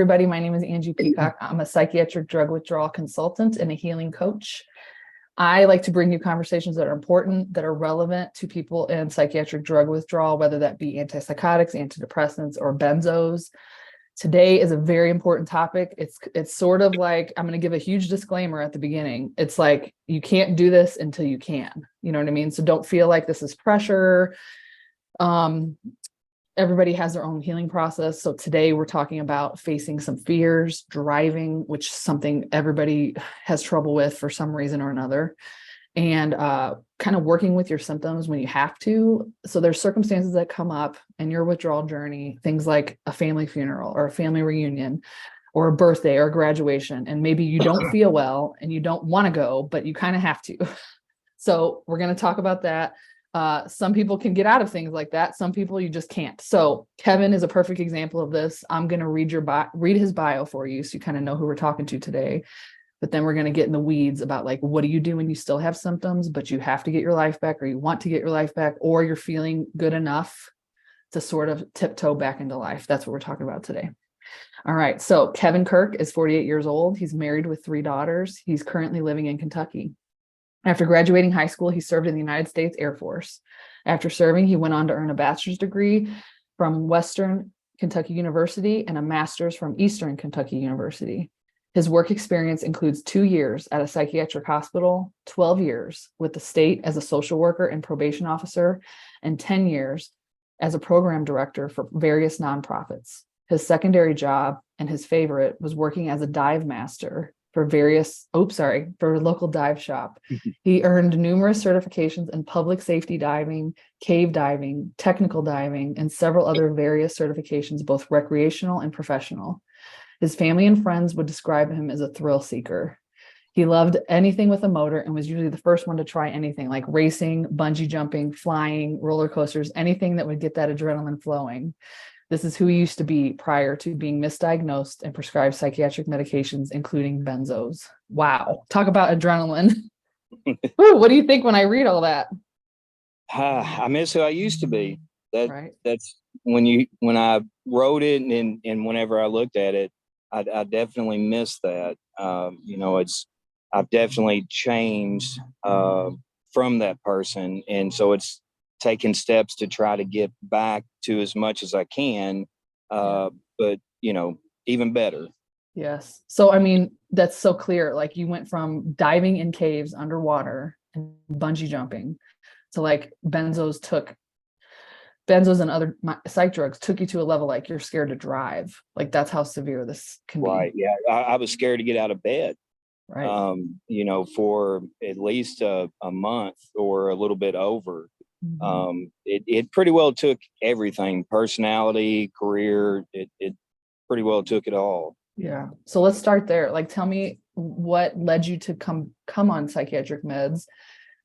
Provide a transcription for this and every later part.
everybody. My name is Angie Peacock. I'm a psychiatric drug withdrawal consultant and a healing coach. I like to bring you conversations that are important, that are relevant to people in psychiatric drug withdrawal, whether that be antipsychotics, antidepressants, or benzos. Today is a very important topic. It's sort of like, I'm going to give a huge disclaimer at the beginning. It's like, you can't do this until you can. You know what I mean? So don't feel like this is pressure. Everybody has their own healing process. So today we're talking about facing some fears, driving, which is something everybody has trouble with for some reason or another, and kind of working with your symptoms when you have to. So there's circumstances that come up in your withdrawal journey, things like a family funeral or a family reunion or a birthday or a graduation. And maybe you don't feel well and you don't want to go, but you kind of have to. So we're going to talk about that. Some people can get out of things like that. Some people you just can't. So Kevin is a perfect example of this. I'm going to read his bio for you, so you kind of know who we're talking to today. But then we're going to get in the weeds about, like, what do you do when you still have symptoms, but you have to get your life back, or you want to get your life back, or you're feeling good enough to sort of tiptoe back into life. That's what we're talking about today. All right. So Kevin Kirk is 48 years old. He's married with 3 daughters. He's currently living in Kentucky. After graduating high school, he served in the United States Air Force. After serving, he went on to earn a bachelor's degree from Western Kentucky University and a master's from Eastern Kentucky University. His work experience includes 2 years at a psychiatric hospital, 12 years with the state as a social worker and probation officer, and 10 years as a program director for various nonprofits. His secondary job, and his favorite, was working as a Divemaster for a local dive shop. He earned numerous certifications in public safety diving, cave diving, technical diving, and several other various certifications, both recreational and professional. His family and friends would describe him as a thrill seeker. He loved anything with a motor and was usually the first one to try anything, like racing, bungee jumping, flying, roller coasters, anything that would get that adrenaline flowing. This is who he used to be prior to being misdiagnosed and prescribed psychiatric medications, including benzos. Wow. Talk about adrenaline. Ooh, what do you think when I read all that? I miss who I used to be. Right. That's when I wrote it and whenever I looked at it, I definitely miss that. I've definitely changed from that person. And so it's taking steps to try to get back to as much as I can. But, even better. Yes. So, I mean, that's so clear. Like, you went from diving in caves underwater and bungee jumping to, like, benzos and other psych drugs took you to a level like you're scared to drive. Like, that's how severe this can be. Right. Yeah. I was scared to get out of bed. Right. For at least a month or a little bit over. Mm-hmm. It pretty well took everything, personality, career. It pretty well took it all. Yeah. So let's start there. Like, tell me what led you to come on psychiatric meds.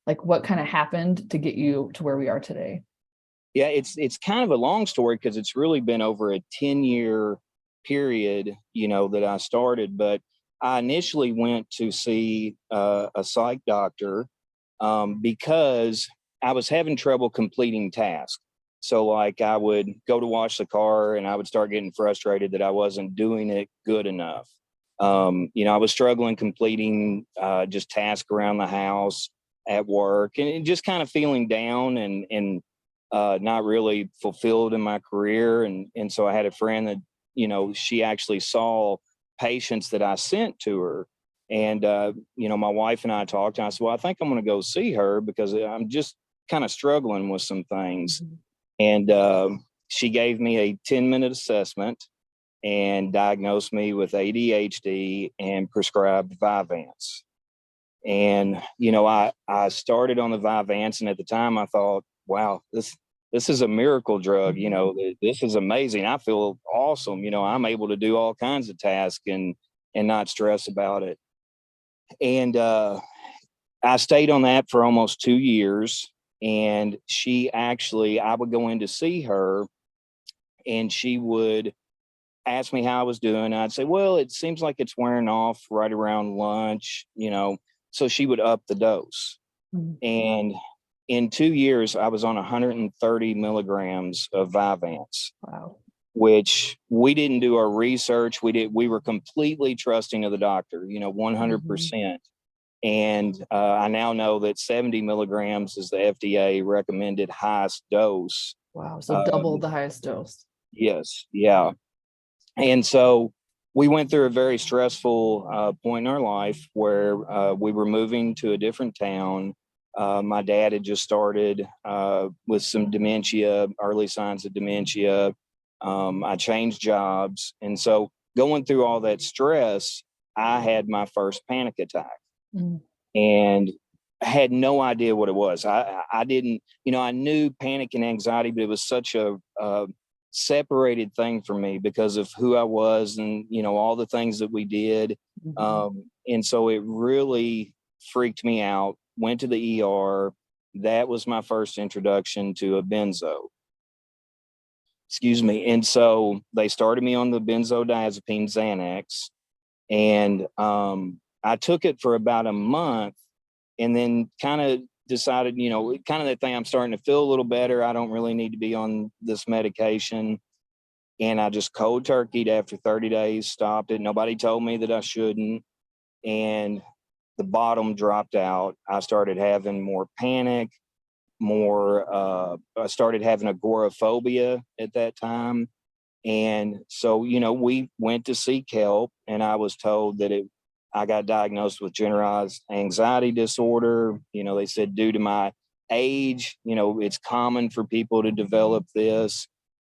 Like, what kind of happened to get you to where we are today? Yeah, it's kind of a long story because it's really been over a 10-year period, that I started. But I initially went to see a psych doctor because I was having trouble completing tasks. So, like, I would go to wash the car and I would start getting frustrated that I wasn't doing it good enough. I was struggling completing just tasks around the house, at work, and just kind of feeling down and not really fulfilled in my career. And so I had a friend that, she actually saw patients that I sent to her. And, my wife and I talked, and I said, well, I think I'm going to go see her because I'm just kind of struggling with some things. Mm-hmm. And she gave me a 10-minute assessment and diagnosed me with ADHD and prescribed Vyvanse. And, I started on the Vyvanse, and at the time I thought, wow, this is a miracle drug. This is amazing. I feel awesome. I'm able to do all kinds of tasks and not stress about it. And I stayed on that for almost 2 years. And I would go in to see her, and she would ask me how I was doing. I'd say, well, it seems like it's wearing off right around lunch, so she would up the dose. Mm-hmm. And in 2 years, I was on 130 milligrams of Vyvanse. Wow. which we didn't do our research. We were completely trusting of the doctor, 100%. And I now know that 70 milligrams is the FDA recommended highest dose. Wow. So double the highest dose. Yes. Yeah. And so we went through a very stressful point in our life where we were moving to a different town. My dad had just started with some dementia, early signs of dementia. I changed jobs. And so going through all that stress, I had my first panic attack. Mm. And I had no idea what it was. I didn't, I knew panic and anxiety, but it was such a separated thing for me because of who I was and, all the things that we did. And so it really freaked me out. Went to the ER. That was my first introduction to a benzo. Excuse me. And so they started me on the benzodiazepine Xanax. And I took it for about a month and then kind of decided, kind of that thing, I'm starting to feel a little better. I don't really need to be on this medication. And I just cold turkeyed after 30 days, stopped it. Nobody told me that I shouldn't. And the bottom dropped out. I started having more panic, I started having agoraphobia at that time. And so, we went to seek help, and I was told that I got diagnosed with generalized anxiety disorder. They said due to my age, it's common for people to develop this.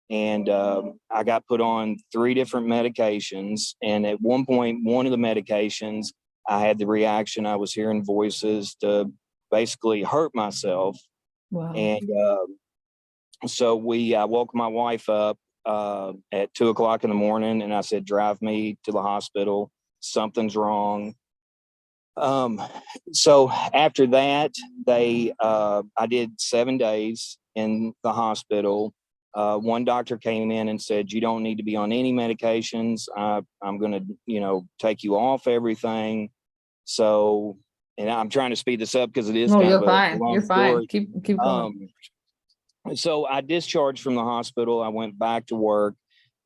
And I got put on 3 different medications. And at one point, one of the medications, I had the reaction, I was hearing voices to basically hurt myself. Wow. And so I woke my wife up at 2:00 in the morning, and I said, drive me to the hospital. Something's wrong. So after that, I did 7 days in the hospital. One doctor came in and said, you don't need to be on any medications. I'm going to, take you off everything. So, and I'm trying to speed this up because it is No, kind you're of fine. a long You're fine. story. Keep going. So I discharged from the hospital. I went back to work.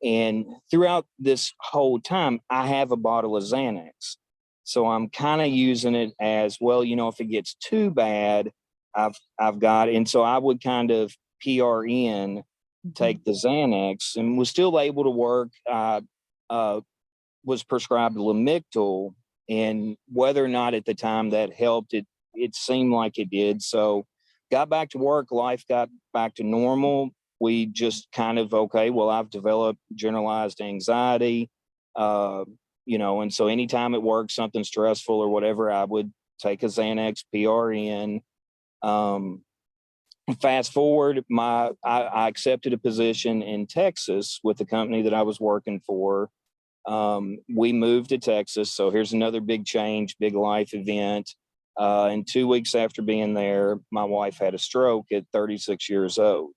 And throughout this whole time, I have a bottle of Xanax. So I'm kind of using it as, well, if it gets too bad, I've got it. And so I would kind of PRN, take the Xanax, and was still able to work. I was prescribed Lamictal, and whether or not at the time that helped, it seemed like it did. So got back to work, life got back to normal. We just kind of, okay, well, I've developed generalized anxiety, and so anytime at work, something stressful or whatever, I would take a Xanax, PRN. Fast forward, I accepted a position in Texas with the company that I was working for. We moved to Texas. So here's another big change, big life event. And 2 weeks after being there, my wife had a stroke at 36 years old.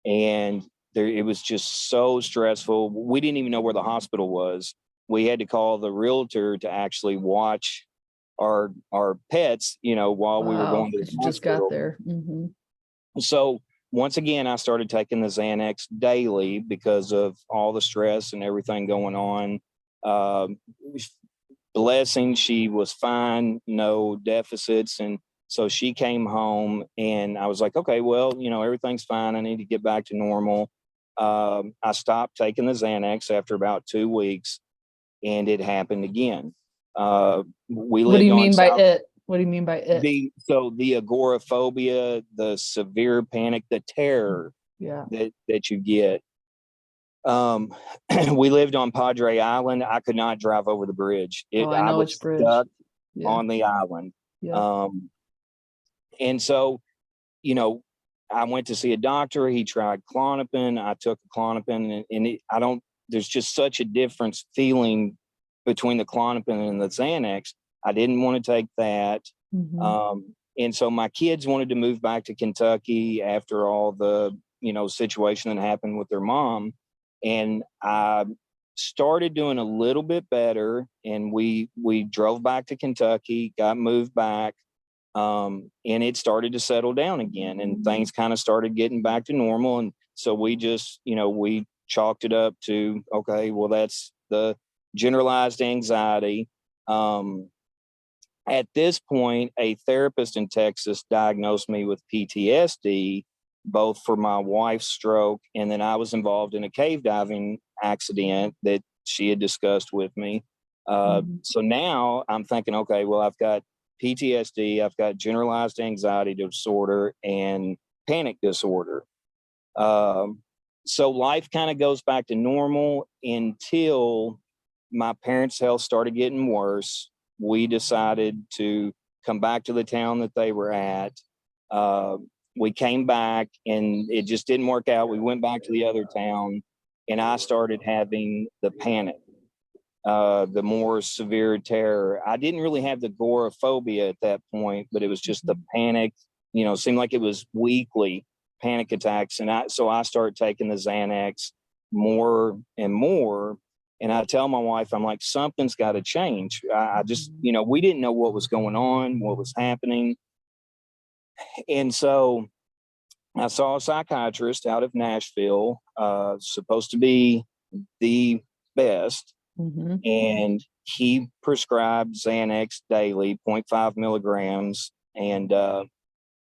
And it was just so stressful. We didn't even know where the hospital was. We had to call the realtor to actually watch our pets, while we were going to the You hospital. just got there. So once again, I started taking the Xanax daily because of all the stress and everything going on. Blessing, she was fine, no deficits. And so she came home, and I was like, okay, well, everything's fine. I need to get back to normal. I stopped taking the Xanax after about 2 weeks, and it happened again. What do you mean by it? What do you mean by it? The agoraphobia, the severe panic, the terror that you get. We lived on Padre Island. I could not drive over the bridge. I know which bridge. Stuck on the island. And so, I went to see a doctor. He tried Klonopin. I took Klonopin, and there's just such a difference feeling between the Klonopin and the Xanax. I didn't want to take that. And so my kids wanted to move back to Kentucky after all the, situation that happened with their mom. And I started doing a little bit better, and we drove back to Kentucky, got moved back, and it started to settle down again, and things kind of started getting back to normal. And so we just, we chalked it up to, okay, well, that's the generalized anxiety. At this point, a therapist in Texas diagnosed me with PTSD, both for my wife's stroke, and then I was involved in a cave diving accident that she had discussed with me. So now I'm thinking, okay, well, I've got PTSD, I've got generalized anxiety disorder, and panic disorder. So life kind of goes back to normal until my parents' health started getting worse. We decided to come back to the town that they were at. We came back and it just didn't work out. We went back to the other town and I started having the panic, the more severe terror. I didn't really have the agoraphobia at that point, but it was just the panic, seemed like it was weekly panic attacks. And so I started taking the Xanax more and more. And I tell my wife, I'm like, something's got to change. I just, we didn't know what was going on, what was happening. And so I saw a psychiatrist out of Nashville, supposed to be the best. And he prescribed Xanax daily, 0.5 milligrams. And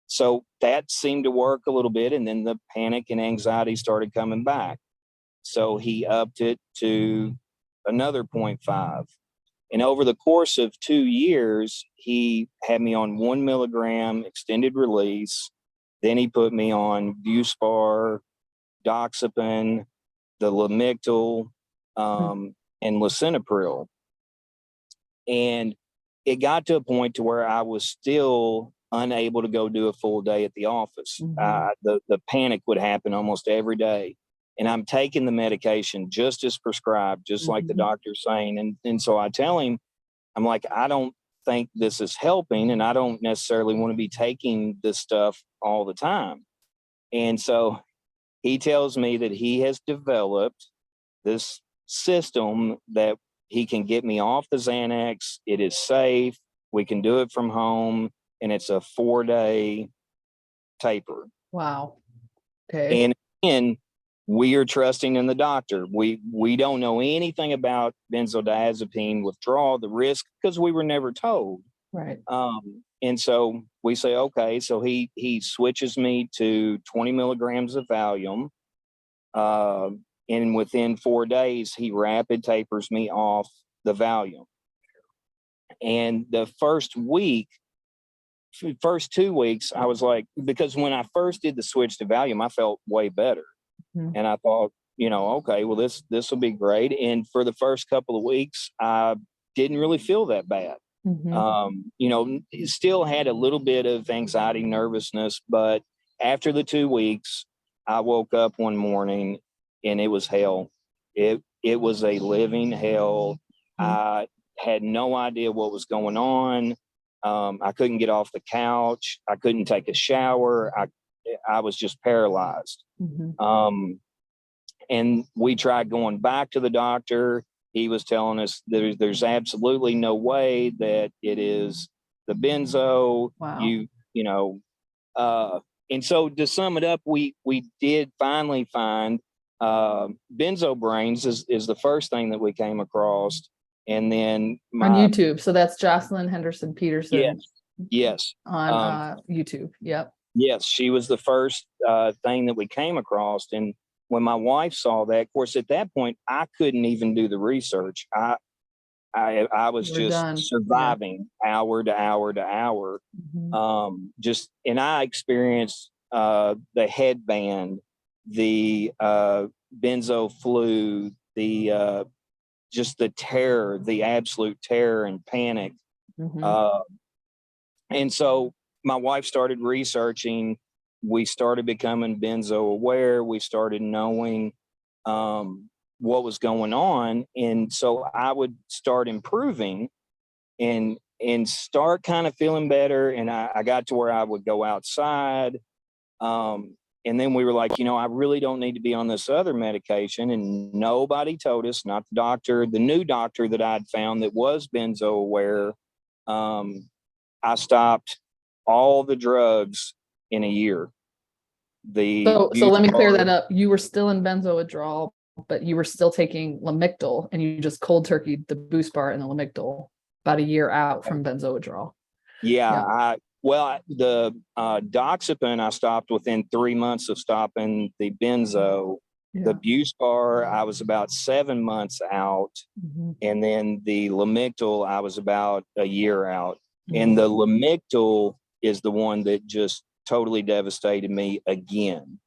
so that seemed to work a little bit. And then the panic and anxiety started coming back. So he upped it to another 0.5. And over the course of 2 years, he had me on 1 milligram extended release. Then he put me on Buspar, Doxepin, the Lamictal, and lisinopril. And it got to a point to where I was still unable to go do a full day at the office. The panic would happen almost every day. And I'm taking the medication just as prescribed, just like the doctor's saying. And so I tell him, I'm like, I don't think this is helping, and I don't necessarily want to be taking this stuff all the time. And so he tells me that he has developed this system that he can get me off the Xanax. It is safe. We can do it from home. And it's a 4-day taper. Wow. Okay. And again, we are trusting in the doctor. We don't know anything about benzodiazepine withdrawal, the risk, because we were never told. Right. And so we say, okay, so he switches me to 20 milligrams of Valium. And within 4 days, he rapid tapers me off the Valium. And the first 2 weeks, I was like, because when I first did the switch to Valium, I felt way better. And I thought, okay, well, this will be great. And for the first couple of weeks, I didn't really feel that bad. Still had a little bit of anxiety, nervousness, but after the 2 weeks, I woke up one morning and it was hell. It was a living hell. I had no idea what was going on. I couldn't get off the couch. I couldn't take a shower. I was just paralyzed. And we tried going back to the doctor. He was telling us there's absolutely no way that it is the benzo. Wow. And so to sum it up, we did finally find benzo brains is the first thing that we came across. And then on YouTube. So that's Jocelyn Henderson Peterson. Yes. On YouTube. Yep. Yes, she was the first thing that we came across. And when my wife saw that, of course, at that point, I couldn't even do the research. I was just surviving hour to hour to hour. And I experienced the headband, the benzo flu, the just the terror, the absolute terror and panic. And so my wife started researching. We started becoming benzo aware. We started knowing what was going on. And so I would start improving and start kind of feeling better. And I got to where I would go outside. And then we were like, I really don't need to be on this other medication. And nobody told us, not the doctor, the new doctor that I'd found that was benzo aware. I stopped all the drugs in a year. So let me clear that up. You were still in benzo withdrawal, but you were still taking Lamictal, and you just cold turkeyed the boost bar and the Lamictal about a year out from benzodrol. Yeah, the doxepin I stopped within 3 months of stopping the benzo. The Buse bar, I was about 7 months out. And then the Lamictal, I was about a year out. And the Lamictal is the one that just totally devastated me again.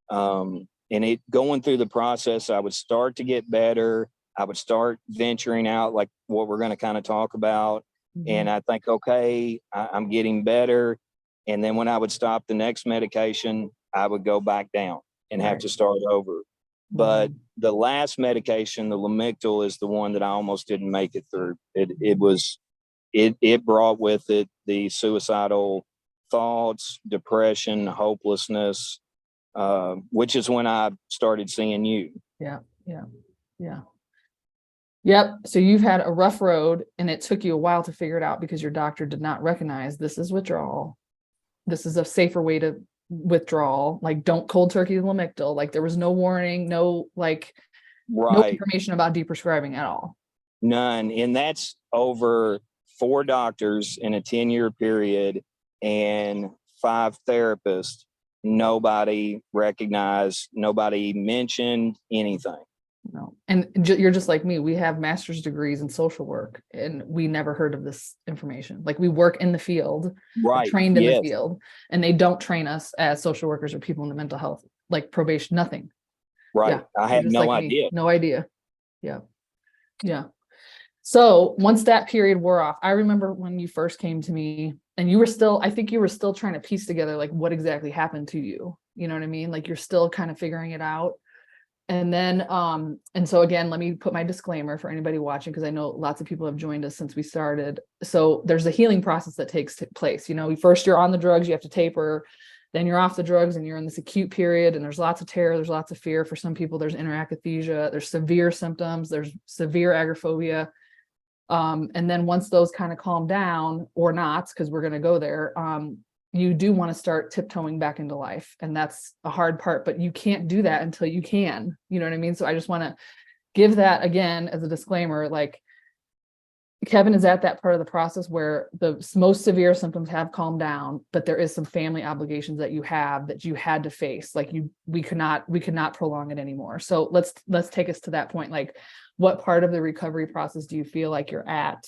And it going through the process, I would start to get better. I would start venturing out, like what we're going to kind of talk about. And I think, okay, I'm getting better. And then when I would stop the next medication, I would go back down and have to start over. But the last medication, the Lamictal, is the one that I almost didn't make it through. It brought with it the suicidal thoughts, depression, hopelessness, which is when I started seeing you. Yeah. Yep. So you've had a rough road, and it took you a while to figure it out because your doctor did not recognize this is withdrawal. This is a safer way to withdrawal. Like, don't cold turkey the Lamictal. Like, there was no warning, no information about deprescribing at all. None. And that's over 4 doctors in a 10-year period and 5 therapists. Nobody recognized, nobody mentioned anything. No. And you're just like me. We have master's degrees in social work, and we never heard of this information. Like, we work in the field, trained in the field, and they don't train us as social workers or people in the mental health, like probation, nothing. Right. Yeah. I had no idea. No idea. Yeah. So once that period wore off, I remember when you first came to me, and I think you were still trying to piece together like what exactly happened to you. You know what I mean? Like, you're still kind of figuring it out. And then, and so again, let me put my disclaimer for anybody watching, because I know lots of people have joined us since we started. So there's a healing process that takes place. First you're on the drugs, you have to taper, then you're off the drugs and you're in this acute period, and there's lots of terror, there's lots of fear. For some people, there's interakathisia, there's severe symptoms, there's severe agoraphobia. And then once those kind of calm down, or not, because we're going to go there, you do want to start tiptoeing back into life. And that's a hard part, but you can't do that until you can, you know what I mean? So I just want to give that again as a disclaimer. Like, Kevin is at that part of the process where the most severe symptoms have calmed down, but there is some family obligations that you have that you had to face. Like, we could not prolong it anymore. So let's take us to that point. Like, what part of the recovery process do you feel like you're at?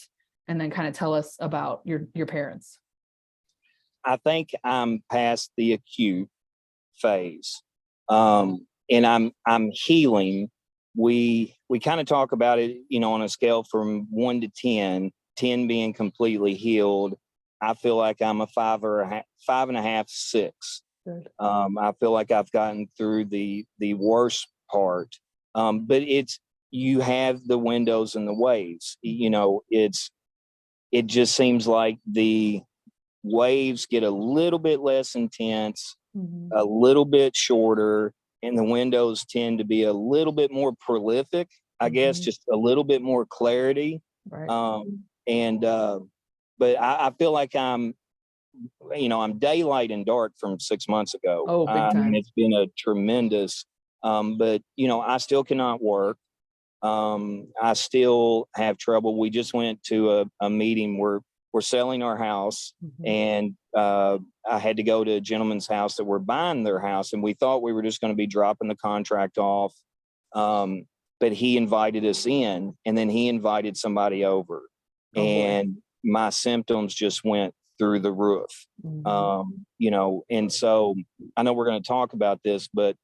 And then kind of tell us about your parents. I think I'm past the acute phase, and I'm healing. We kind of talk about it, on a scale from 1 to 10, 10 being completely healed. I feel like I'm a 5.5, 6. Good. I feel like I've gotten through the worst part, but you have the windows and the waves. It just seems like the waves get a little bit less intense, a little bit shorter, and the windows tend to be a little bit more prolific, I guess, just a little bit more clarity. Right. But I feel like I'm daylight and dark from 6 months ago. Oh, big time. It's been a tremendous, but I still cannot work. I still have trouble. We just went to a meeting where we're selling our house, and I had to go to a gentleman's house that we're buying their house, and we thought we were just going to be dropping the contract off, but he invited us in, and then he invited somebody over, and my symptoms just went through the roof. And so I know we're going to talk about this, but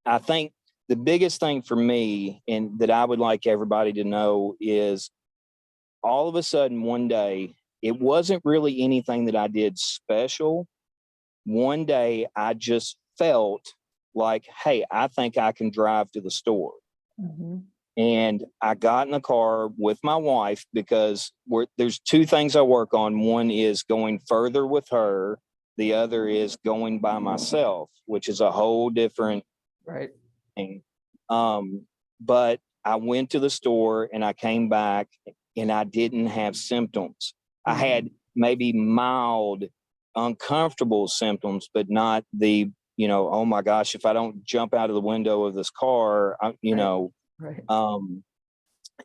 I think the biggest thing for me, and that I would like everybody to know, is all of a sudden one day, it wasn't really anything that I did special. One day I just felt like, hey, I think I can drive to the store. And I got in the car with my wife, because there's 2 things I work on. One is going further with her. The other is going by myself, which is a whole different thing. But I went to the store and I came back and I didn't have symptoms. I had maybe mild, uncomfortable symptoms, but not the oh my gosh, if I don't jump out of the window of this car, Right.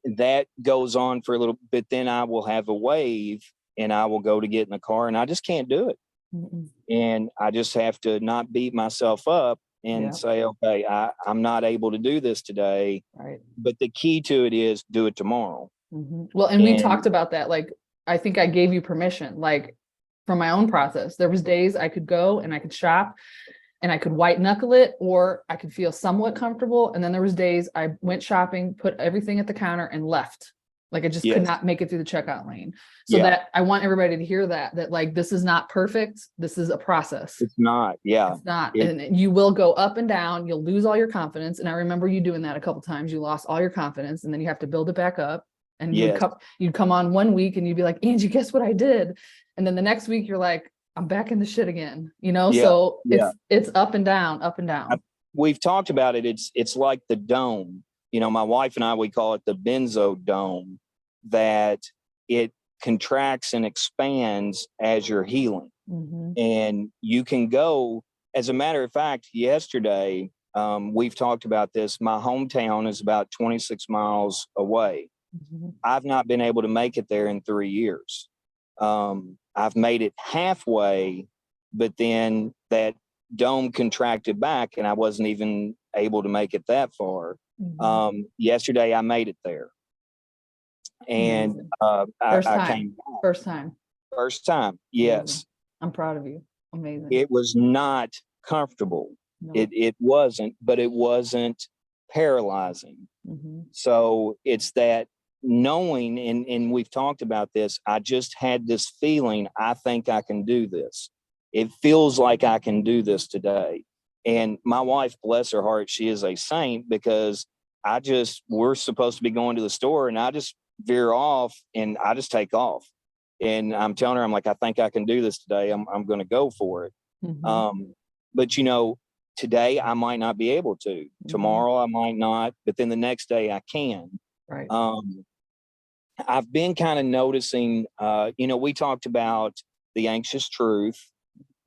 that goes on for a little bit. Then I will have a wave and I will go to get in the car and I just can't do it. Mm-mm. And I just have to not beat myself up and Yeah. say, okay, I'm not able to do this today. Right. But the key to it is do it tomorrow. Well, and we And talked about that. Like, I think I gave you permission, like from my own process. There was days I could go and I could shop and I could white knuckle it, or I could feel somewhat comfortable. And then there was days I went shopping, put everything at the counter and left. Like I just could yes, not make it through the checkout lane. So yeah, that I want everybody to hear that like, this is not perfect. This is a process. it's not. Yeah. It's not, It, and you will go up and down. You'll lose all your confidence. And I remember you doing that a couple times. You lost all your confidence and then you have to build it back up. And yes. you'd come on one week and you'd be like, Angie, guess what I did? And then the next week you're like, I'm back in the shit again, Yeah. So Yeah. it's up and down, up and down. We've talked about it. It's like the dome. My wife and I, we call it the benzo dome, that it contracts and expands as you're healing. Mhm. And you can go, as a matter of fact, yesterday, we've talked about this. My hometown is about 26 miles away. Mhm. I've not been able to make it there in 3 years. I've made it halfway, but then that dome contracted back and I wasn't even able to make it that far. Mhm. Yesterday I made it there. And Amazing. I First came time. back. First time. First time. Amazing. Yes. I'm proud of you. Amazing. It was not comfortable. No. It wasn't, but it wasn't paralyzing. Mhm. So it's that knowing, and we've talked about this, I just had this feeling, I think I can do this. It feels like I can do this today. And my wife, bless her heart, she is a saint, because we're supposed to be going to the store and I just veer off and I just take off. And I'm telling her, I'm like, I think I can do this today. I'm going to go for it. Mhm. But today I might not be able to. Mhm. Tomorrow I might not, but then the next day I can. Right. I've been kind of noticing, we talked about the anxious truth.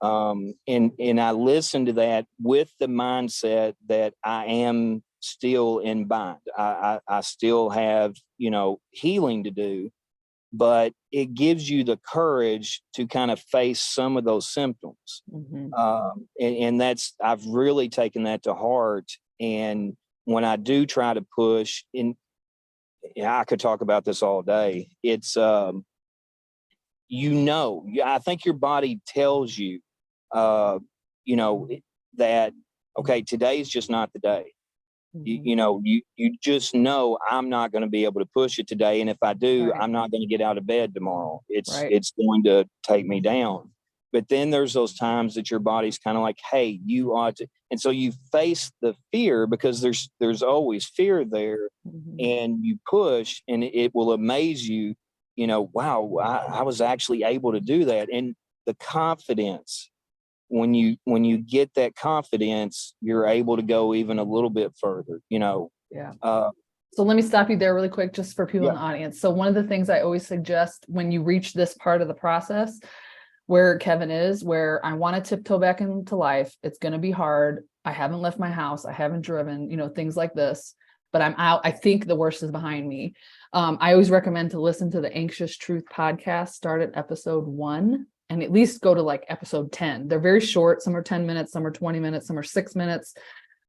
And I listened to that with the mindset that I am still in bind. I still have, healing to do, but it gives you the courage to kind of face some of those symptoms. Mhm. And I've really taken that to heart. And when I do try to push, and I could talk about this all day, it's, I think your body tells you, uh, that, okay, today's just not the day. Mhm. You just know I'm not going to be able to push it today. And if I do, Right. I'm not going to get out of bed tomorrow. Right. It's going to take me down. But then there's those times that your body's kind of like, hey, you ought to. And so you face the fear, because there's always fear there, Mhm. and you push and it will amaze you, wow, I was actually able to do that. And the confidence, when you get that confidence, you're able to go even a little bit further. Yeah. Uh, So let me stop you there really quick, just for people yeah, in the audience. So one of the things I always suggest when you reach this part of the process where Kevin is, where I want to tiptoe back into life, it's going to be hard. I haven't left my house. I haven't driven, things like this, but I'm out. I think the worst is behind me. I always recommend to listen to the Anxious Truth podcast, start at episode 1 and at least go to like episode 10. They're very short. Some are 10 minutes, some are 20 minutes, some are 6 minutes,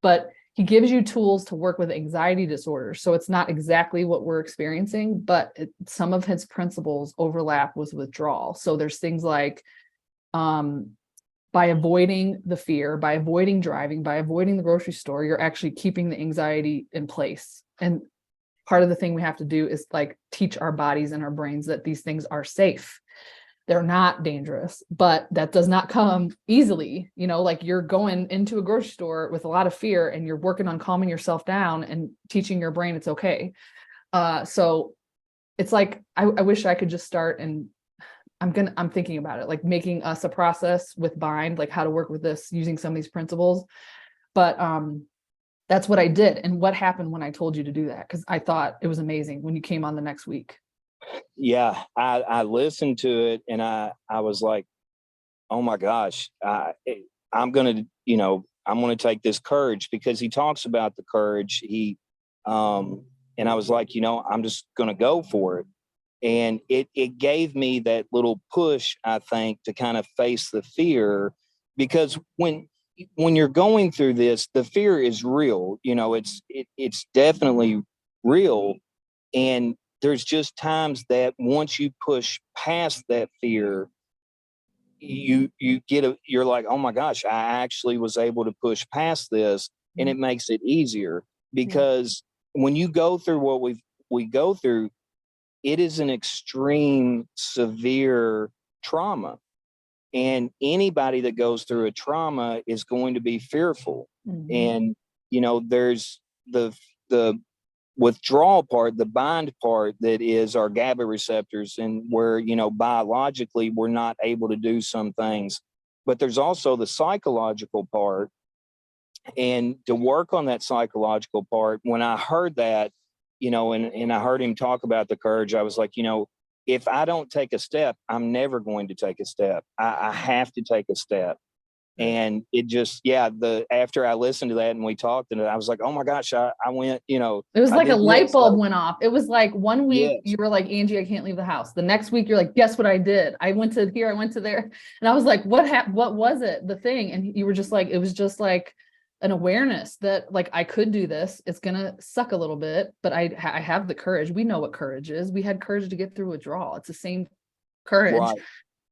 but he gives you tools to work with anxiety disorders. So it's not exactly what we're experiencing, but some of his principles overlap with withdrawal. So there's things like, by avoiding the fear, by avoiding driving, by avoiding the grocery store, you're actually keeping the anxiety in place. And part of the thing we have to do is like teach our bodies and our brains that these things are safe. They're not dangerous, but that does not come easily. Like you're going into a grocery store with a lot of fear and you're working on calming yourself down and teaching your brain it's okay. So it's like, I wish I could just start, and I'm thinking about it, like making us a process with Bind, like how to work with this using some of these principles. But that's what I did. And what happened when I told you to do that? Because I thought it was amazing when you came on the next week. yeah, I listened to it and I was like, oh my gosh, I'm going to, I'm going to take this courage, because he talks about the courage. And I was like, I'm just going to go for it. And it gave me that little push, I think, to kind of face the fear, because when you're going through this, the fear is real. It's definitely real. And there's just times that once you push past that fear, you're like, oh my gosh, I actually was able to push past this, and it makes it easier, because when you go through what we go through, it is an extreme, severe trauma. And anybody that goes through a trauma is going to be fearful. And, there's the withdrawal part, the bind part, that is our GABA receptors, and where, biologically we're not able to do some things. But there's also the psychological part. And to work on that psychological part, when I heard that, and I heard him talk about the courage, I was like, if I don't take a step, I'm never going to take a step. I have to take a step. And it just, after I listened to that and we talked, and I was like, oh my gosh, I went, It was like a light bulb went off. It was like one week Yes. you were like, Angie, I can't leave the house. The next week you're like, guess what I did? I went to here, I went to there. And I was like, what was it? The thing. And you were just like, it was just like an awareness that like, I could do this. It's going to suck a little bit, but I have the courage. We know what courage is. We had courage to get through withdrawal. It's the same courage. Right.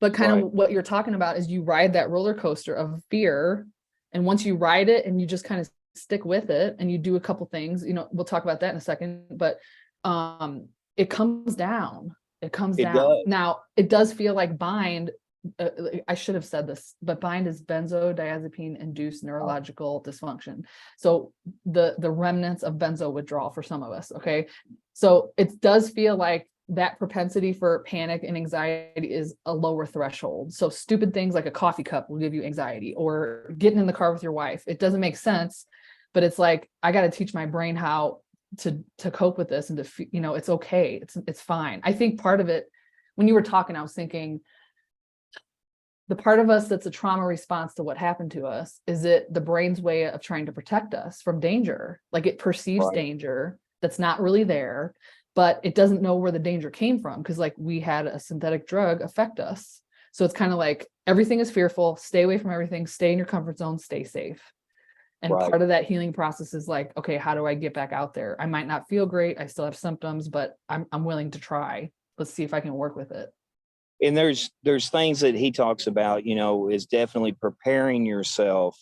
But kind of what you're talking about is you ride that roller coaster of fear. And once you ride it and you just kind of stick with it and you do a couple things, we'll talk about that in a second, but it comes down. It comes down. Does. Now, it does feel like bind. I should have said this, but bind is benzodiazepine induced neurological dysfunction. So the remnants of benzo withdrawal for some of us. Okay. So it does feel like that propensity for panic and anxiety is a lower threshold. So stupid things like a coffee cup will give you anxiety, or getting in the car with your wife. It doesn't make sense, but it's like, I got to teach my brain how to cope with this, and to, it's okay. It's fine. I think part of it, when you were talking, I was thinking the part of us that's a trauma response to what happened to us, is it the brain's way of trying to protect us from danger? Like it perceives danger that's not really there, but it doesn't know where the danger came from, because like we had a synthetic drug affect us. So it's kind of like everything is fearful, stay away from everything, stay in your comfort zone, stay safe. And part of that healing process is like, okay, how do I get back out there? I might not feel great, I still have symptoms, but I'm willing to try. Let's see if I can work with it. And there's things that he talks about, is definitely preparing yourself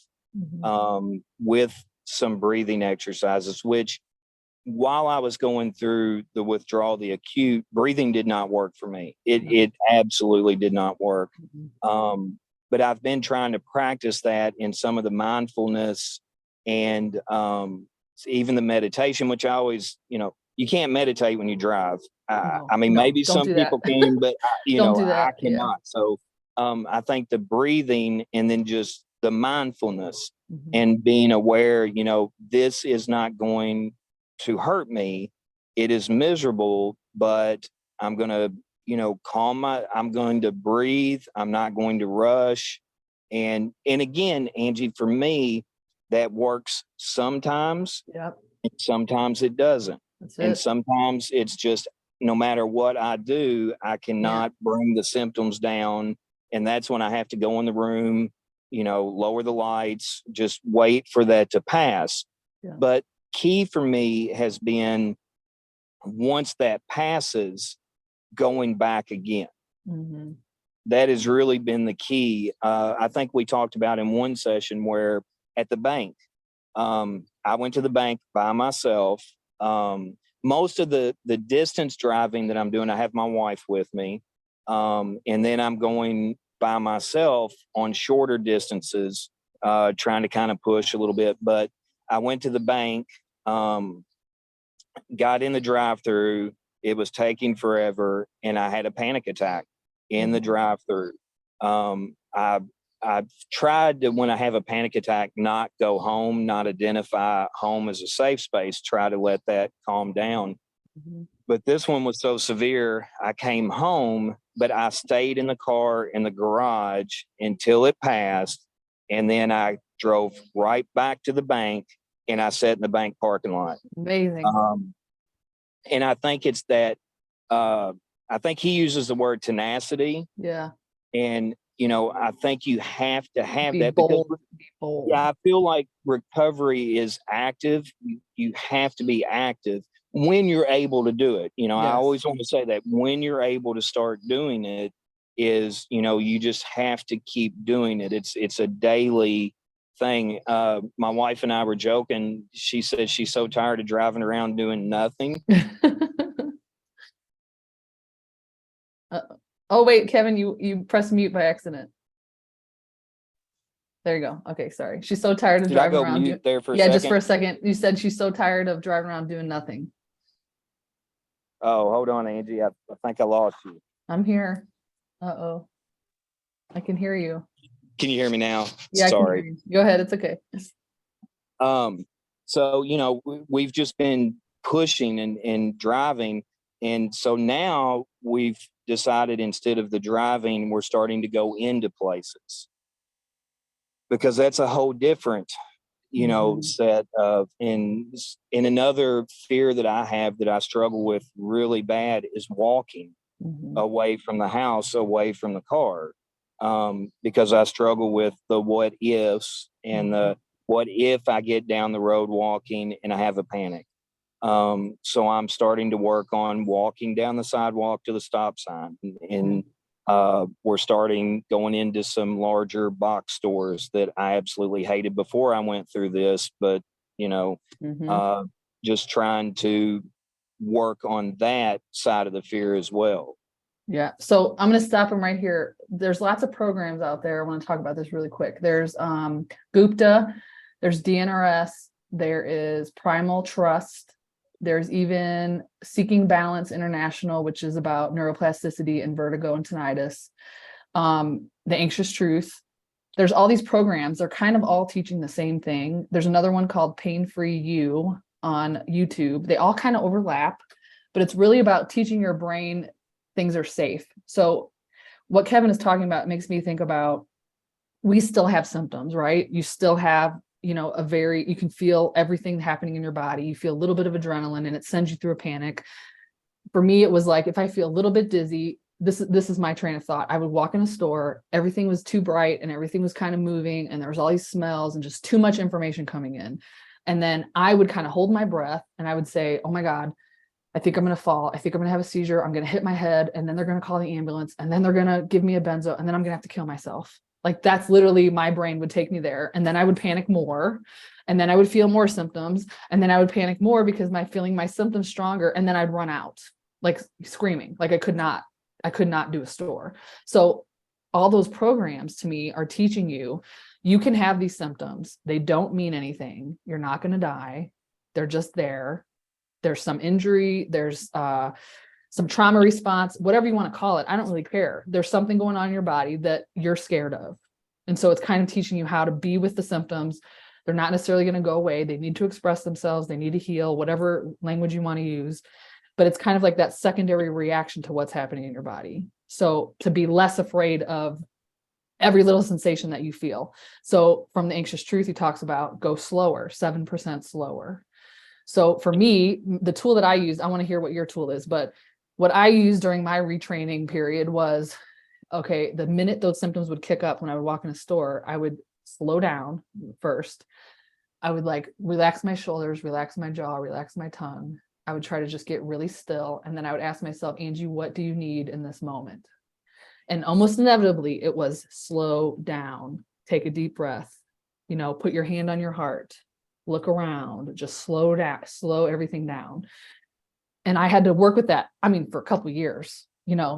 with some breathing exercises, which, while I was going through the withdrawal, the acute, breathing did not work for me. It absolutely did not work. But I've been trying to practice that in some of the mindfulness and even the meditation, which I always, you can't meditate when you drive. I mean, maybe some people can, but I cannot. So I think the breathing, and then just the mindfulness and being aware, this is not going to hurt me. It is miserable, but I'm going to, I'm going to breathe. I'm not going to rush. And again, Angie, for me, that works sometimes. And sometimes it doesn't. And sometimes it's just, no matter what I do, I cannot bring the symptoms down. And that's when I have to go in the room, lower the lights, just wait for that to pass. But key for me has been, once that passes, going back again. That has really been the key. I think we talked about in one session where at the bank, I went to the bank by myself. Most of the distance driving that I'm doing, I have my wife with me. And then I'm going by myself on shorter distances, trying to kind of push a little bit. But I went to the bank, got in the drive-through. It was taking forever, and I had a panic attack in the drive-through. I've tried to, when I have a panic attack, not go home, not identify home as a safe space, try to let that calm down. But this one was so severe, I came home, but I stayed in the car in the garage until it passed. And then I drove right back to the bank and I sat in the bank parking lot. Amazing. And I think it's that, I think he uses the word tenacity. Yeah. And, I think you have to have Be that because, bold. Be bold. yeah, I feel like recovery is active. You have to be active when you're able to do it. I Yes. always want to say that when you're able to start doing it is, you just have to keep doing it. It's a daily thing. My wife and I were joking. She said she's so tired of driving around doing nothing. Oh wait, Kevin, you pressed mute by accident. There you go. Okay, sorry. She's so tired of Did I driving go around. mute there for a Yeah, second? just for a second. You said she's so tired of driving around doing nothing. Oh, hold on, Angie. I think I lost you. I'm here. Uh-oh. I can hear you. Can you hear me now? Yeah, Sorry. I can hear you. Go ahead. It's okay. So, we've just been pushing and driving. And so now we've decided instead of the driving, we're starting to go into places because that's a whole different, set of, and another fear that I have that I struggle with really bad is walking away from the house, away from the car. Because I struggle with the what ifs and the what if I get down the road walking and I have a panic. So I'm starting to work on walking down the sidewalk to the stop sign, and we're starting going into some larger box stores that I absolutely hated before I went through this, but just trying to work on that side of the fear as well. Yeah. So I'm going to stop him right here. There's lots of programs out there. I want to talk about this really quick. There's Gupta, there's DNRS, there is Primal Trust. There's even Seeking Balance International, which is about neuroplasticity and vertigo and tinnitus. The Anxious Truth. There's all these programs. They're kind of all teaching the same thing. There's another one called Pain Free You on YouTube. They all kind of overlap, but it's really about teaching your brain things are safe. So what Kevin is talking about makes me think about, we still have symptoms, right? You still have, you can feel everything happening in your body. You feel a little bit of adrenaline and it sends you through a panic. For me, it was like, if I feel a little bit dizzy, this is my train of thought. I would walk in a store, everything was too bright and everything was kind of moving and there was all these smells and just too much information coming in. And then I would kind of hold my breath and I would say, oh my God, I think I'm going to fall. I think I'm going to have a seizure. I'm going to hit my head and then they're going to call the ambulance and then they're going to give me a benzo and then I'm going to have to kill myself. Like that's literally my brain would take me there. And then I would panic more and then I would feel more symptoms and then I would panic more because my symptoms stronger. And then I'd run out like screaming, like I could not do a store. So all those programs to me are teaching you, you can have these symptoms. They don't mean anything. You're not going to die. They're just there. There's some injury, there's some trauma response, whatever you want to call it. I don't really care. There's something going on in your body that you're scared of. And so it's kind of teaching you how to be with the symptoms. They're not necessarily going to go away. They need to express themselves. They need to heal, whatever language you want to use. But it's kind of like that secondary reaction to what's happening in your body. So to be less afraid of every little sensation that you feel. So from the Anxious Truth, he talks about go slower, 7% slower. So for me, the tool that I used, I want to hear what your tool is, but what I used during my retraining period was, okay, the minute those symptoms would kick up when I would walk in a store, I would slow down first. I would like relax my shoulders, relax my jaw, relax my tongue. I would try to just get really still. And then I would ask myself, Angie, what do you need in this moment? And almost inevitably it was slow down, take a deep breath, put your hand on your heart. Look around, just slow down, slow everything down. And I had to work with that. I mean, for a couple of years,